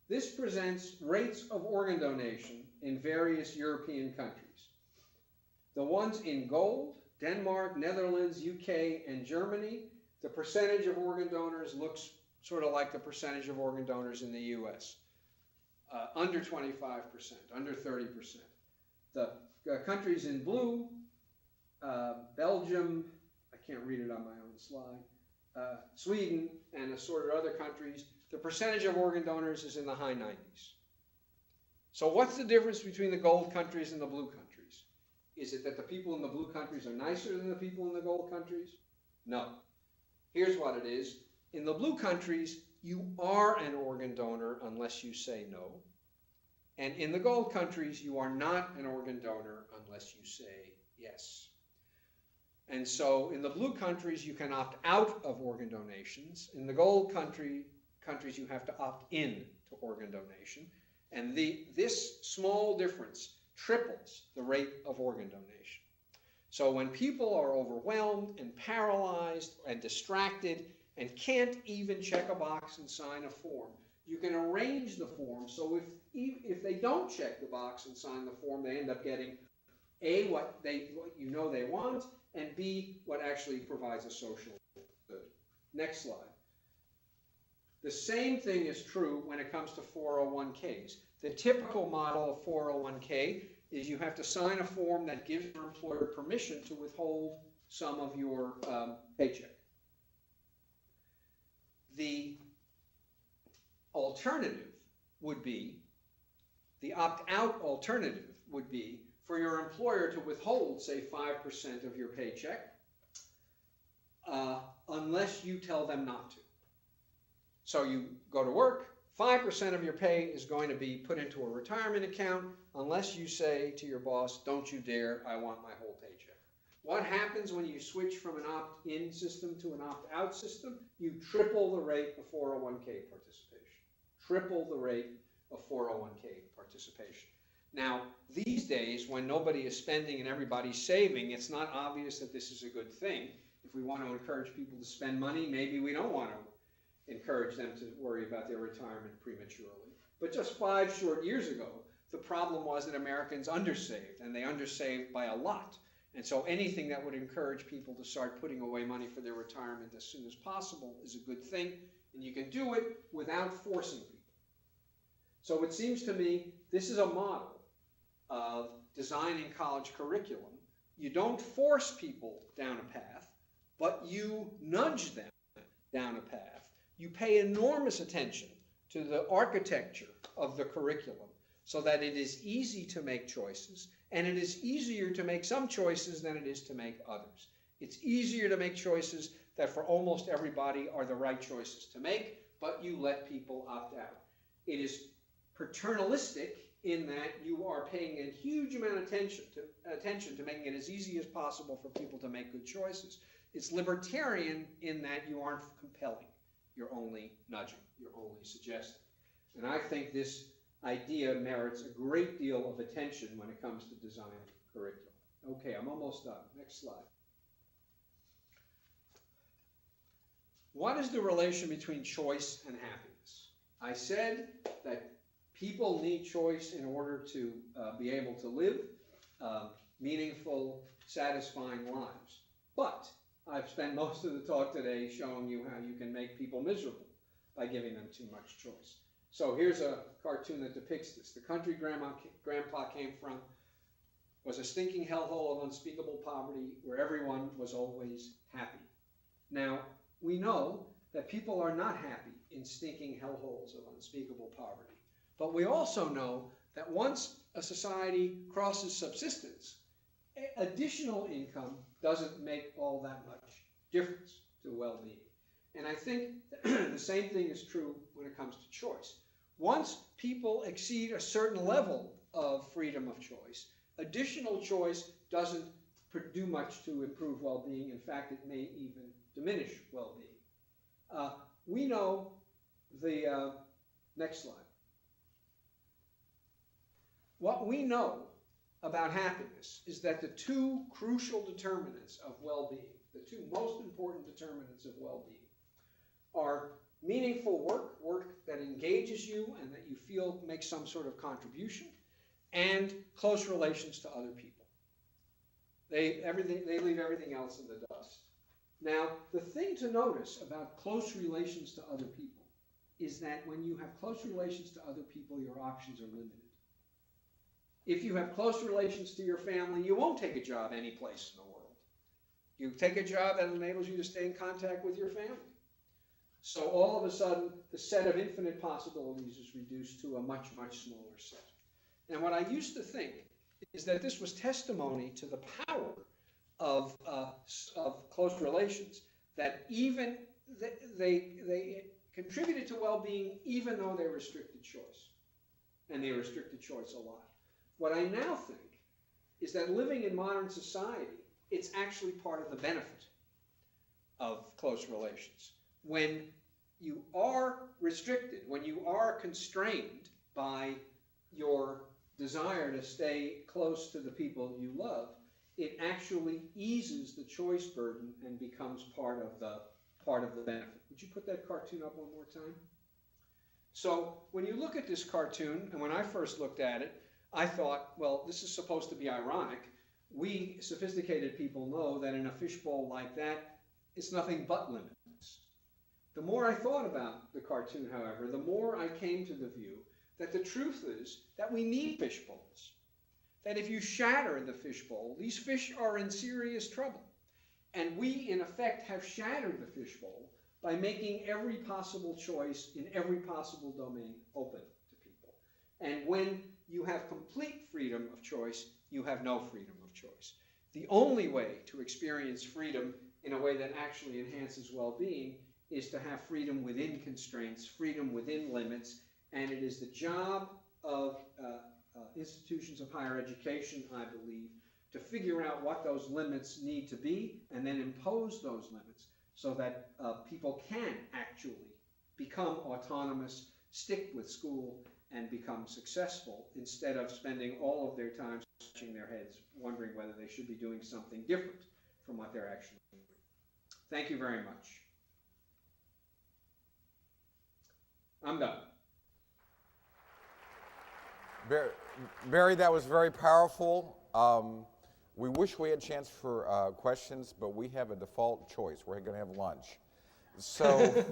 This presents rates of organ donation in various European countries. The ones in gold, Denmark, Netherlands, UK, and Germany, the percentage of organ donors looks sort of like the percentage of organ donors in the US. Under 25%, under 30%. The countries in blue, Belgium, I can't read it on my own slide, Sweden, and assorted other countries, the percentage of organ donors is in the high 90s. So what's the difference between the gold countries and the blue countries? Is it that the people in the blue countries are nicer than the people in the gold countries? No. Here's what it is. In the blue countries, you are an organ donor unless you say no. And in the gold countries, you are not an organ donor unless you say yes. And so in the blue countries, you can opt out of organ donations. In the gold countries, you have to opt in to organ donation. And this small difference triples the rate of organ donation. So when people are overwhelmed and paralyzed and distracted and can't even check a box and sign a form, you can arrange the form so if they don't check the box and sign the form, they end up getting A, what you know they want, and B, what actually provides a social good. Next slide. The same thing is true when it comes to 401ks. The typical model of 401k is you have to sign a form that gives your employer permission to withhold some of your paycheck. The alternative would be, the opt-out alternative would be for your employer to withhold, say, 5% of your paycheck, unless you tell them not to. So you go to work, 5% of your pay is going to be put into a retirement account unless you say to your boss, don't you dare, I want my whole paycheck. What happens when you switch from an opt-in system to an opt-out system? You triple the rate of 401k participation. Triple the rate of 401k participation. Now, these days, when nobody is spending and everybody's saving, it's not obvious that this is a good thing. If we want to encourage people to spend money, maybe we don't want to encourage them to worry about their retirement prematurely. But just 5 short years ago, the problem was that Americans undersaved, and they undersaved by a lot. And so anything that would encourage people to start putting away money for their retirement as soon as possible is a good thing, and you can do it without forcing people. So it seems to me this is a model of designing college curriculum. You don't force people down a path, but you nudge them down a path. You pay enormous attention to the architecture of the curriculum so that it is easy to make choices, and it is easier to make some choices than it is to make others. It's easier to make choices that for almost everybody are the right choices to make, but you let people opt out. It is paternalistic in that you are paying a huge amount of attention to making it as easy as possible for people to make good choices. It's libertarian in that you aren't compelling. You're only nudging. You're only suggesting. And I think this idea merits a great deal of attention when it comes to designing curriculum. Okay, I'm almost done. Next slide. What is the relation between choice and happiness? I said that people need choice in order to be able to live meaningful, satisfying lives. But I've spent most of the talk today showing you how you can make people miserable by giving them too much choice. So here's a cartoon that depicts this. The country Grandpa came from was a stinking hellhole of unspeakable poverty where everyone was always happy. Now, we know that people are not happy in stinking hellholes of unspeakable poverty. But we also know that once a society crosses subsistence, additional income doesn't make all that much difference to well-being. And I think the same thing is true when it comes to choice. Once people exceed a certain level of freedom of choice, additional choice doesn't do much to improve well-being. In fact, it may even diminish well-being. We know the next slide. What we know about happiness is that the two crucial determinants of well-being, the two most important determinants of well-being, are meaningful work that engages you and that you feel makes some sort of contribution, and close relations to other people. They leave everything else in the dust. Now, the thing to notice about close relations to other people is that when you have close relations to other people, your options are limited. If you have close relations to your family, you won't take a job any place in the world. You take a job that enables you to stay in contact with your family. So all of a sudden, the set of infinite possibilities is reduced to a much, much smaller set. And what I used to think is that this was testimony to the power of close relations, that even they contributed to well-being even though they restricted choice. And they restricted choice a lot. What I now think is that living in modern society, it's actually part of the benefit of close relations. When you are restricted, when you are constrained by your desire to stay close to the people you love, it actually eases the choice burden and becomes part of the benefit. Would you put that cartoon up one more time? So when you look at this cartoon, and when I first looked at it, I thought, well, this is supposed to be ironic. We sophisticated people know that in a fishbowl like that, it's nothing but limits. The more I thought about the cartoon, however, the more I came to the view that the truth is that we need fishbowls. That if you shatter the fishbowl, these fish are in serious trouble. And we, in effect, have shattered the fishbowl by making every possible choice in every possible domain open to people. And when you have complete freedom of choice, you have no freedom of choice. The only way to experience freedom in a way that actually enhances well-being is to have freedom within constraints, freedom within limits, and it is the job of institutions of higher education, I believe, to figure out what those limits need to be and then impose those limits so that people can actually become autonomous, stick with school, and become successful instead of spending all of their time scratching their heads wondering whether they should be doing something different from what they're actually doing. Thank you very much. I'm done. Barry, that was very powerful. We wish we had a chance for questions, but we have a default choice. We're going to have lunch. So